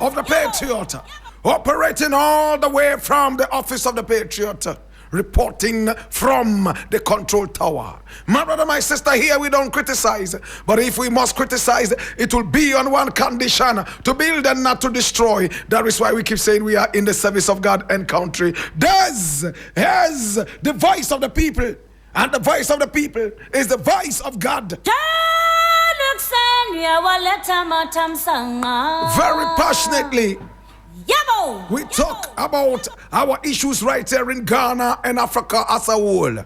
of the Patriot, operating all the way from the office of the Patriot, reporting from the control tower. My brother, my sister, here we don't criticize, but if we must criticize, it will be on one condition: to build and not to destroy. That is why we keep saying we are in the service of God and country. This is the voice of the people, and the voice of the people is the voice of God. Very passionately, we talk about our issues right here in Ghana and Africa as a whole.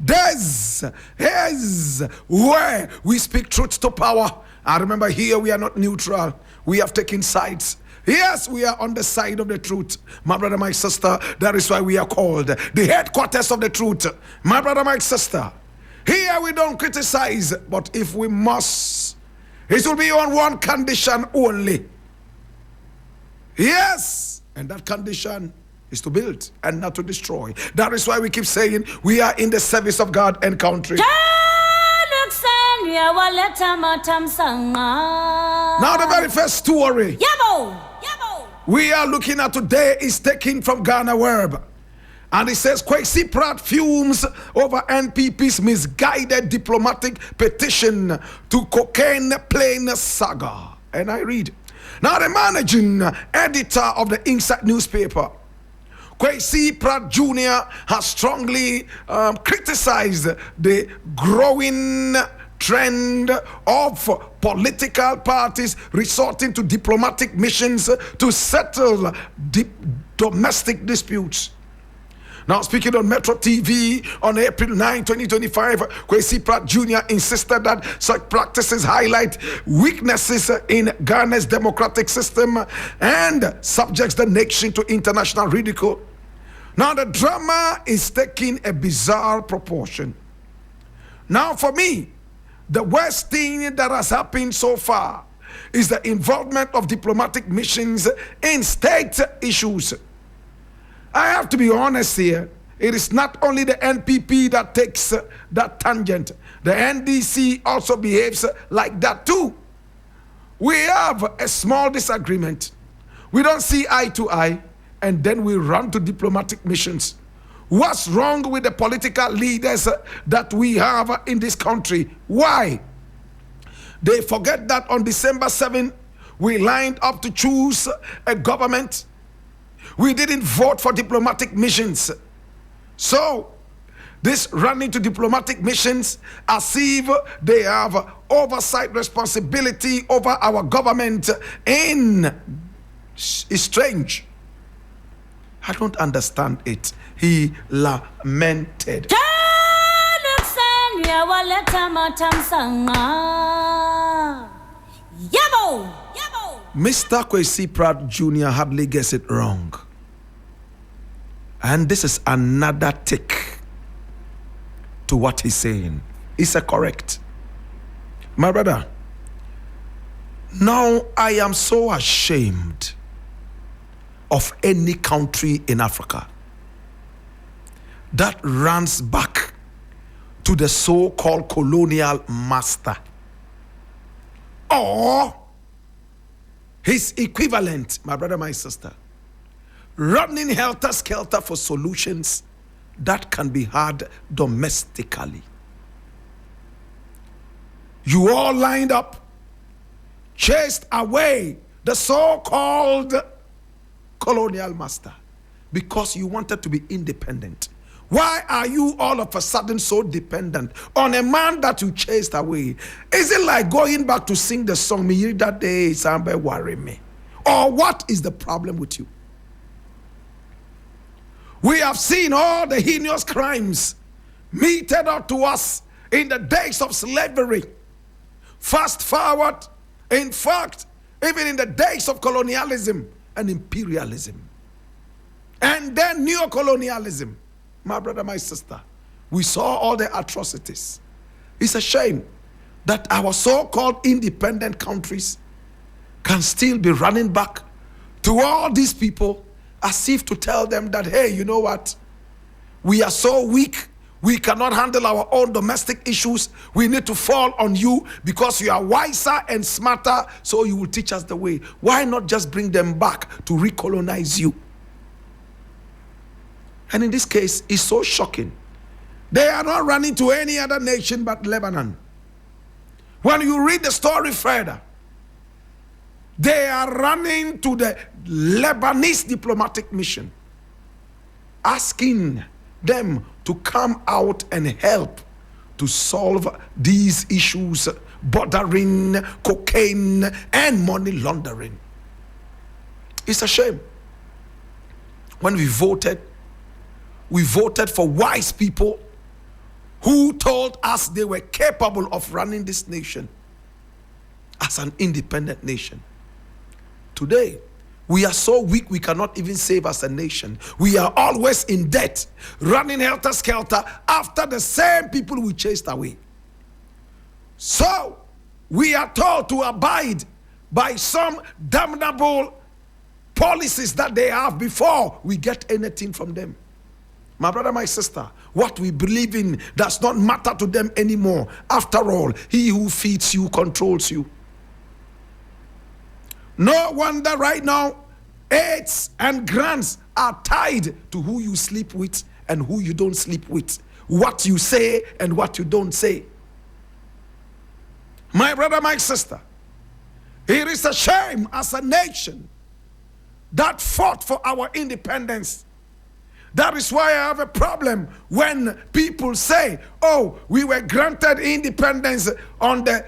This is where we speak truth to power. I remember here we are not neutral. We have taken sides. Yes, we are on the side of the truth. My brother, my sister, that is why we are called the headquarters of the truth. My brother, my sister, here we don't criticize, but if we must, it will be on one condition only. Yes, and that condition is to build and not to destroy. That is why we keep saying we are in the service of God and country. Now the very first story we are looking at today is taken from Ghana Web. And it says, Pratt fumes over NPP's misguided diplomatic petition to cocaine plane saga. And I read, now the managing editor of the Inside newspaper, Pratt Jr. has strongly criticized the growing trend of political parties resorting to diplomatic missions to settle domestic disputes. Now, speaking on Metro TV on April 9, 2025, Pratt Jr. insisted that such practices highlight weaknesses in Ghana's democratic system and subjects the nation to international ridicule. Now, the drama is taking a bizarre proportion. Now, for me, the worst thing that has happened so far is the involvement of diplomatic missions in state issues. I have to be honest here. It is not only the NPP that takes that tangent. The NDC also behaves like that too. We have a small disagreement. We don't see eye to eye, and then we run to diplomatic missions. What's wrong with the political leaders that we have in this country? Why? They forget that on December 7, we lined up to choose a government. We didn't vote for diplomatic missions. So, this running to diplomatic missions as if they have oversight responsibility over our government is strange. I don't understand it. He lamented. Mr. Pratt Jr. hardly gets it wrong. And this is another tick to what he's saying. Is it correct? My brother, now I am so ashamed of any country in Africa that runs back to the so-called colonial master or his equivalent, my brother, my sister, running helter-skelter for solutions that can be had domestically. You all lined up, chased away the so-called colonial master because you wanted to be independent. Why are you all of a sudden so dependent on a man that you chased away? Is it like going back to sing the song, "Me that day, somebody worry me"? Or what is the problem with you? We have seen all the heinous crimes meted out to us in the days of slavery. Fast forward, in fact, even in the days of colonialism and imperialism. And then neocolonialism. My brother, my sister, we saw all the atrocities. It's a shame that our so-called independent countries can still be running back to all these people as if to tell them that, hey, you know what? We are so weak, we cannot handle our own domestic issues. We need to fall on you because you are wiser and smarter, so you will teach us the way. Why not just bring them back to recolonize you? And in this case, it's so shocking. They are not running to any other nation but Lebanon. When you read the story further, they are running to the Lebanese diplomatic mission, asking them to come out and help to solve these issues bordering cocaine and money laundering. It's a shame. When we voted for wise people who told us they were capable of running this nation as an independent nation. Today, we are so weak we cannot even save as a nation. We are always in debt, running helter-skelter after the same people we chased away. So, we are told to abide by some damnable policies that they have before we get anything from them. My brother, my sister, what we believe in does not matter to them anymore. After all, he who feeds you controls you. No wonder right now, aids and grants are tied to who you sleep with and who you don't sleep with, what you say and what you don't say. My brother, my sister, it is a shame as a nation that fought for our independence. That is why I have a problem when people say, oh, we were granted independence on the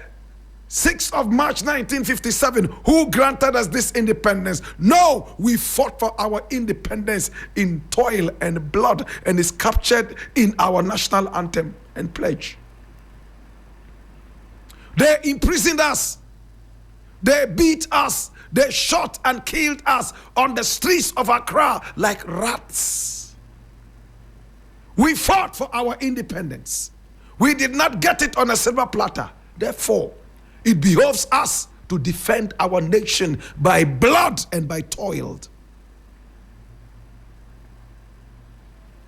6th of March 1957. Who granted us this independence? No, we fought for our independence in toil and blood, and is captured in our national anthem and pledge. They imprisoned us. They beat us. They shot and killed us on the streets of Accra like rats. We fought for our independence. We did not get it on a silver platter. Therefore, it behoves us to defend our nation by blood and by toil.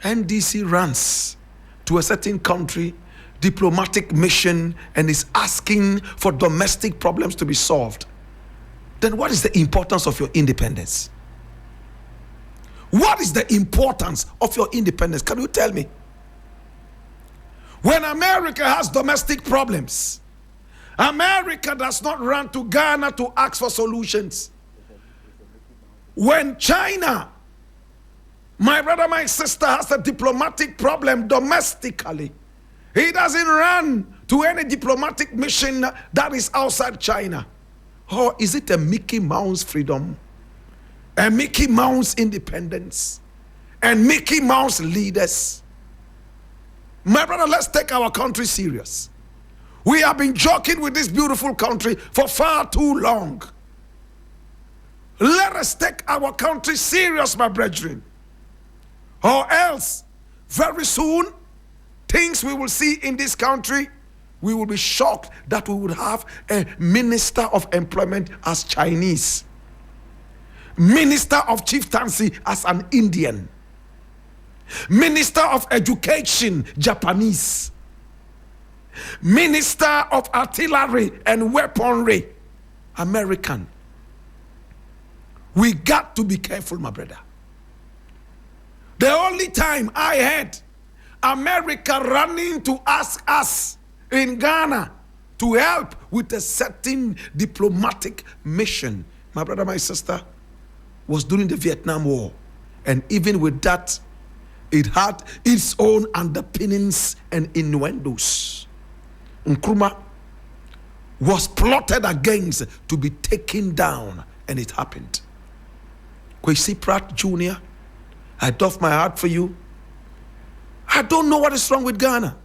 NDC runs to a certain country, diplomatic mission, and is asking for domestic problems to be solved. Then what is the importance of your independence? What is the importance of your independence? Can you tell me? When America has domestic problems, America does not run to Ghana to ask for solutions. When China, my brother, my sister, has a diplomatic problem domestically, he doesn't run to any diplomatic mission that is outside China. Or is it a Mickey Mouse freedom? A Mickey Mouse independence? And Mickey Mouse leaders? My brother, let's take our country serious. We have been joking with this beautiful country for far too long. Let us take our country serious, my brethren. Or else, very soon, things we will see in this country, we will be shocked that we would have a minister of employment as Chinese, minister of chieftaincy as an Indian, minister of education Japanese, minister of artillery and weaponry American. We got to be careful, my brother. The only time I heard America running to ask us in Ghana to help with a certain diplomatic mission, my brother, my sister, was during the Vietnam War. And even with that, it had its own underpinnings and innuendos. Nkrumah was plotted against to be taken down, and it happened. Kwesi Pratt Jr., I doff my heart for you. I don't know what is wrong with Ghana.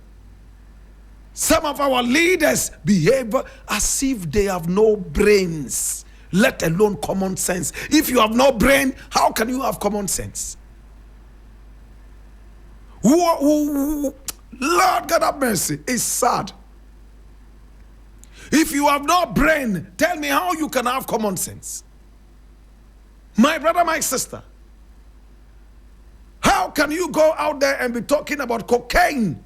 Some of our leaders behave as if they have no brains, let alone common sense. If you have no brain, how can you have common sense? Lord God have mercy, it's sad. If you have no brain, tell me how you can have common sense. My brother, my sister, how can you go out there and be talking about cocaine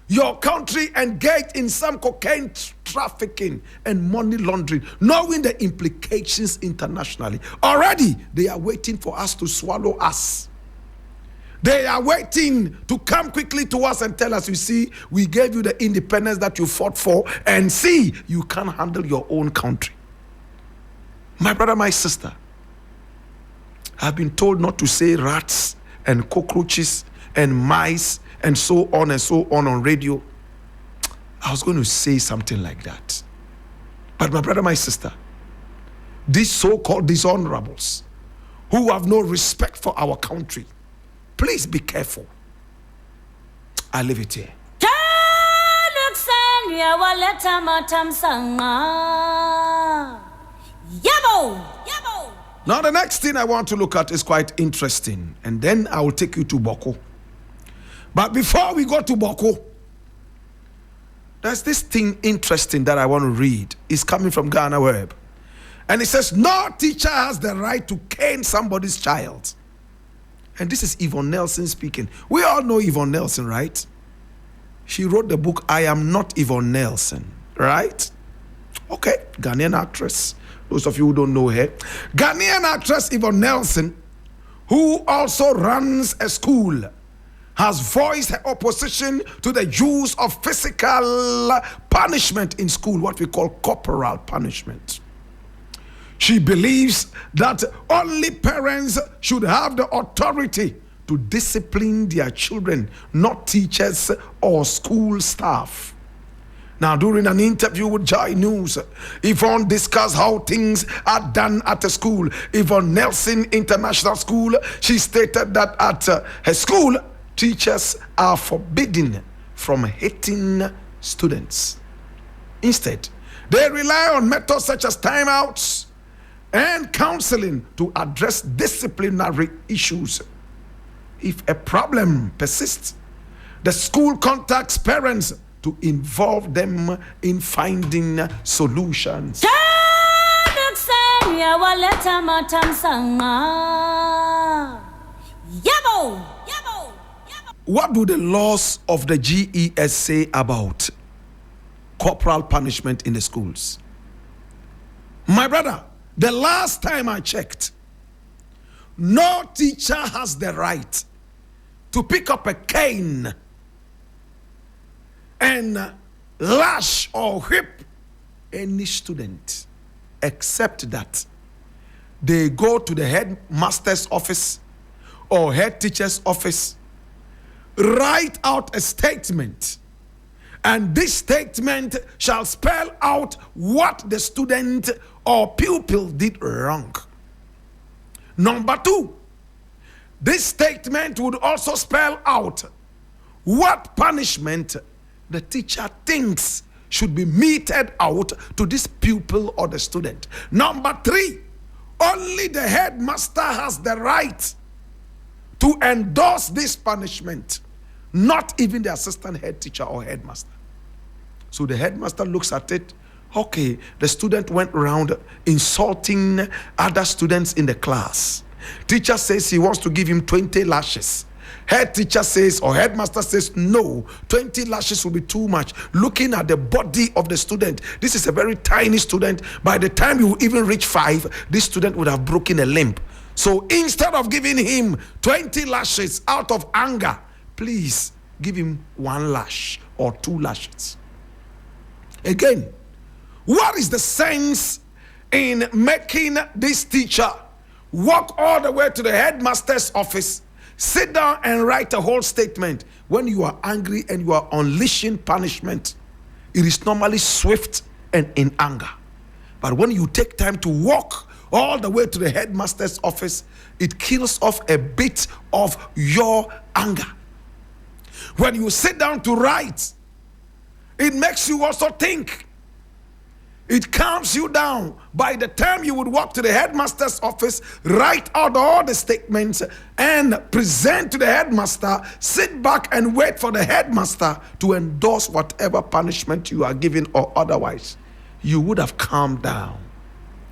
your country engaged in some cocaine trafficking and money laundering, knowing the implications internationally. Already, they are waiting for us to swallow us. They are waiting to come quickly to us and tell us, you see, we gave you the independence that you fought for, and see, you can't handle your own country. My brother, my sister, I've been told not to say rats and cockroaches and mice and so on radio. I was going to say something like that. But my brother, my sister, these so-called dishonorables who have no respect for our country, please be careful. I leave it here. Now the next thing I want to look at is quite interesting, and then I will take you to Boko. But before we go to Boko, there's this thing interesting that I want to read. It's coming from Ghana Web. And it says, no teacher has the right to cane somebody's child. And this is Yvonne Nelson speaking. We all know Yvonne Nelson, right? She wrote the book, I Am Not Yvonne Nelson, right? Okay, Ghanaian actress. Those of you who don't know her. Ghanaian actress Yvonne Nelson, who also runs a school, has voiced her opposition to the use of physical punishment in school, what we call corporal punishment. She believes that only parents should have the authority to discipline their children, not teachers or school staff. Now, during an interview with Joy News, Yvonne discussed how things are done at a school, Yvonne Nelson International School. She stated that at her school, teachers are forbidden from hitting students. Instead, they rely on methods such as timeouts and counseling to address disciplinary issues. If a problem persists, the school contacts parents to involve them in finding solutions. What do the laws of the GES say about corporal punishment in the schools? My brother, the last time I checked, no teacher has the right to pick up a cane and lash or whip any student, except that they go to the headmaster's office or head teacher's office, write out a statement, and this statement shall spell out what the student or pupil did wrong. Number two, this statement would also spell out what punishment the teacher thinks should be meted out to this pupil or the student. Number three, only the headmaster has the right to endorse this punishment, not even the assistant head teacher or headmaster. So the headmaster looks at it. Okay, the student went around insulting other students in the class. Teacher says he wants to give him 20 lashes. Head teacher says, or headmaster says, no, 20 lashes will be too much. Looking at the body of the student, this is a very tiny student. By the time you even reach 5, this student would have broken a limb. So instead of giving him 20 lashes out of anger, please give him 1 lash or 2 lashes. Again, what is the sense in making this teacher walk all the way to the headmaster's office, sit down and write a whole statement? When you are angry and you are unleashing punishment, it is normally swift and in anger. But when you take time to walk all the way to the headmaster's office, it kills off a bit of your anger. When you sit down to write, it makes you also think. It calms you down. By the time you would walk to the headmaster's office, write out all the statements and present to the headmaster, sit back and wait for the headmaster to endorse whatever punishment you are giving or otherwise, you would have calmed down.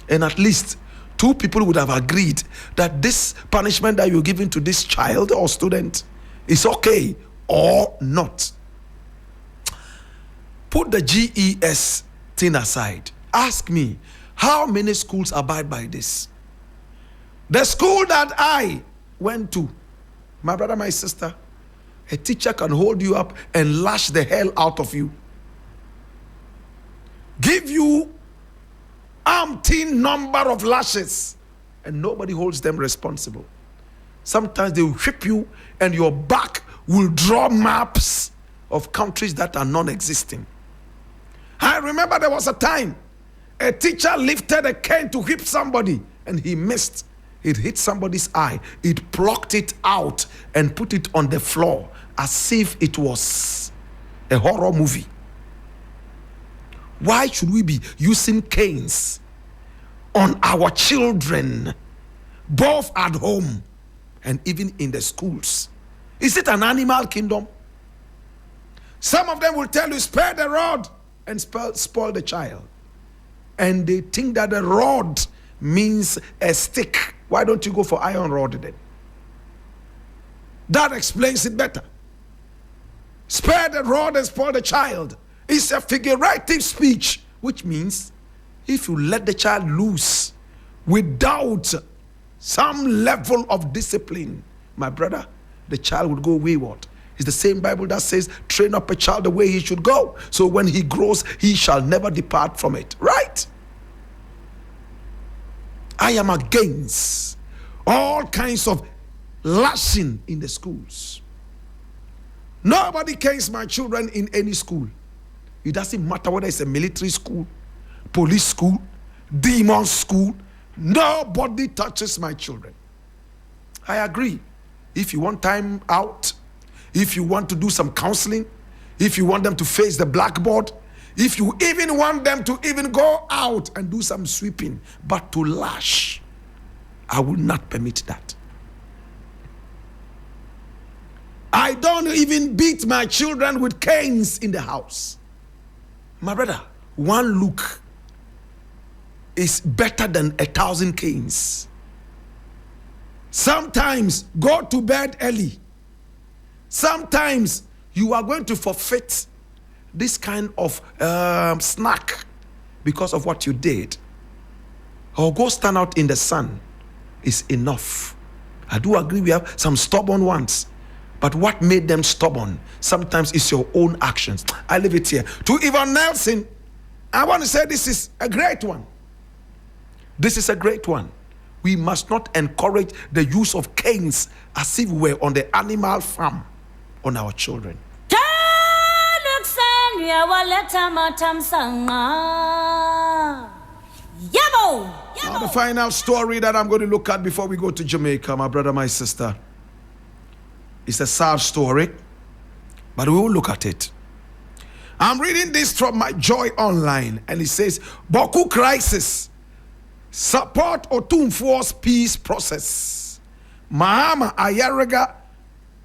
And at least 2 people would have agreed that this punishment that you're giving to this child or student is okay or not. Put the GES thing aside. Ask me, how many schools abide by this? The school that I went to, my brother, my sister, a teacher can hold you up and lash the hell out of you. Give you umpteen number of lashes, and nobody holds them responsible. Sometimes they will whip you, and your back will draw maps of countries that are non-existing. I remember there was a time a teacher lifted a cane to whip somebody, and he missed. It hit somebody's eye. It plucked it out and put it on the floor as if it was a horror movie. Why should we be using canes on our children, both at home and even in the schools? Is it an animal kingdom? Some of them will tell you, spare the rod and spoil the child. And they think that the rod means a stick. Why don't you go for iron rod then? That explains it better. Spare the rod and spoil the child. It's a figurative speech, which means if you let the child loose without some level of discipline, my brother, the child would go wayward. It's the same Bible that says, train up a child the way he should go, so when he grows, he shall never depart from it. Right? I am against all kinds of lashing in the schools. Nobody cares my children in any school. It doesn't matter whether it's a military school, police school, demon school. Nobody touches my children. I agree. If you want time out, if you want to do some counseling, if you want them to face the blackboard, if you even want them to even go out and do some sweeping, but to lash, I will not permit that. I don't even beat my children with canes in the house. My brother, one look is better than 1,000 canes. Sometimes go to bed early. Sometimes you are going to forfeit this kind of snack because of what you did. Or go stand out in the sun is enough. I do agree we have some stubborn ones. But what made them stubborn sometimes is your own actions. I leave it here. To Yvonne Nelson, I want to say this is a great one. This is a great one. We must not encourage the use of canes as if we were on the animal farm on our children. Now the final story that I'm going to look at before we go to Jamaica, my brother, my sister. It's a sad story, but we will look at it. I'm reading this from my Joy Online, and it says, Boku crisis, support Otumfuo's peace process. Mahama Ayariga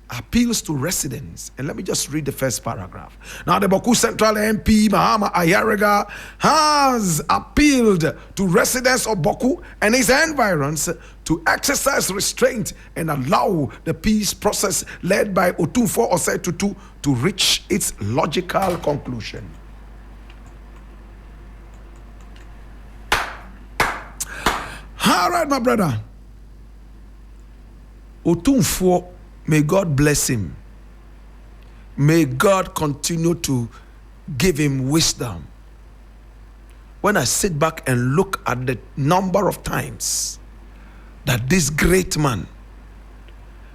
appeals to residents. And let me just read the first paragraph. Now, the Boku Central MP, Mahama Ayariga, has appealed to residents of Boku and its environs to exercise restraint and allow the peace process led by Otumfuo Osetutu to reach its logical conclusion. All right, my brother. Otumfuo, may God bless him. May God continue to give him wisdom. When I sit back and look at the number of times that this great man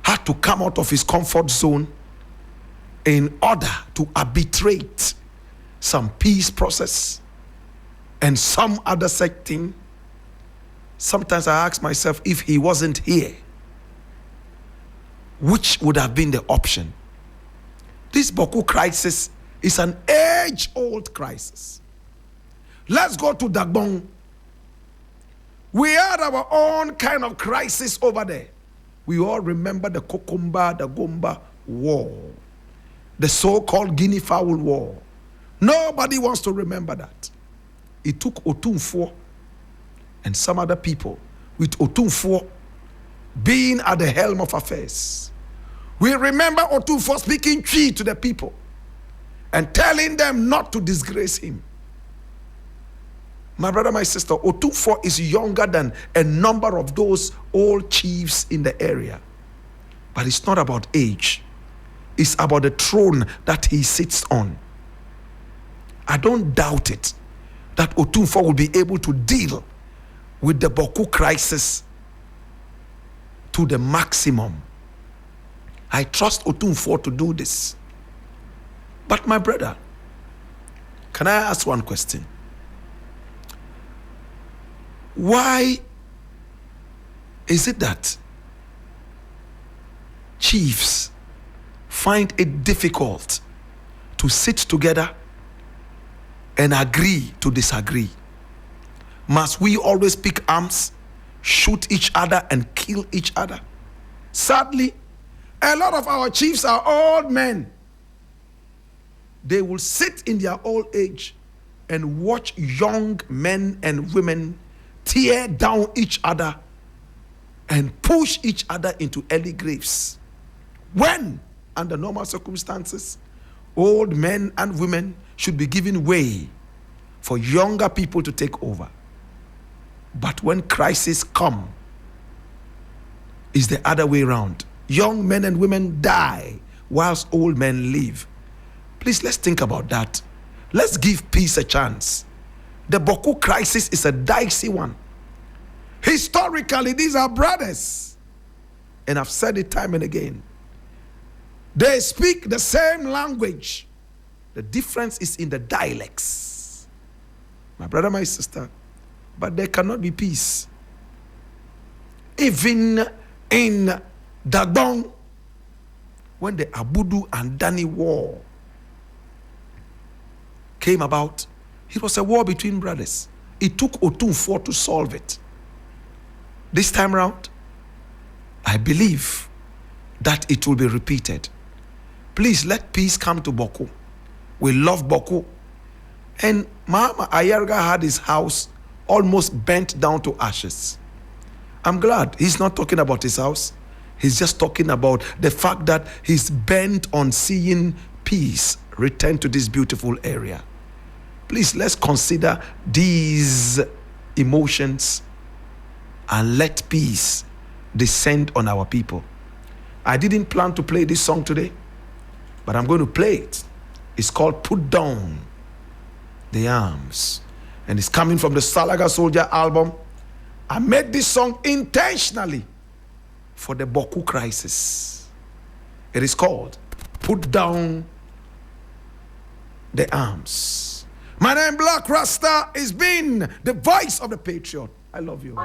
had to come out of his comfort zone in order to arbitrate some peace process and some other such thing, sometimes I ask myself, if he wasn't here, which would have been the option? This Boku crisis is an age-old crisis. Let's go to Dagbon. We had our own kind of crisis over there. We all remember the Kokumba, the Gomba War, the so-called Guinea Fowl War. Nobody wants to remember that. It took Otumfuo and some other people, with Otumfuo being at the helm of affairs. We remember Otumfuo speaking Twi to the people and telling them not to disgrace him. My brother, my sister, Otumfuo is younger than a number of those old chiefs in the area. But it's not about age. It's about the throne that he sits on. I don't doubt it that Otumfuo will be able to deal with the Bokku crisis to the maximum. I trust Otumfuo to do this. But my brother, can I ask one question? Why is it that chiefs find it difficult to sit together and agree to disagree? Must we always pick arms, shoot each other, and kill each other? Sadly, a lot of our chiefs are old men. They will sit in their old age and watch young men and women tear down each other and push each other into early graves. When, under normal circumstances, old men and women should be given way for younger people to take over. But when crises come, it's the other way around. Young men and women die whilst old men live. Please, let's think about that. Let's give peace a chance. The Bokku crisis is a dicey one. Historically, these are brothers. And I've said it time and again. They speak the same language. The difference is in the dialects. My brother, my sister, but there cannot be peace. Even in Dagbon, when the Abudu and Dani war came about, it was a war between brothers. It took Otumfuo to solve it. This time around, I believe that it will be repeated. Please let peace come to Bokku. We love Bokku. And Mahama Ayariga had his house almost burnt down to ashes. I'm glad he's not talking about his house. He's just talking about the fact that he's bent on seeing peace return to this beautiful area. Please, let's consider these emotions and let peace descend on our people. I didn't plan to play this song today, but I'm going to play it. It's called Put Down the Arms, and it's coming from the Salaga Soldier album. I made this song intentionally for the Bokku crisis. It is called Put Down the Arms. My name Blakk Rasta is been the voice of the patriot. I love you.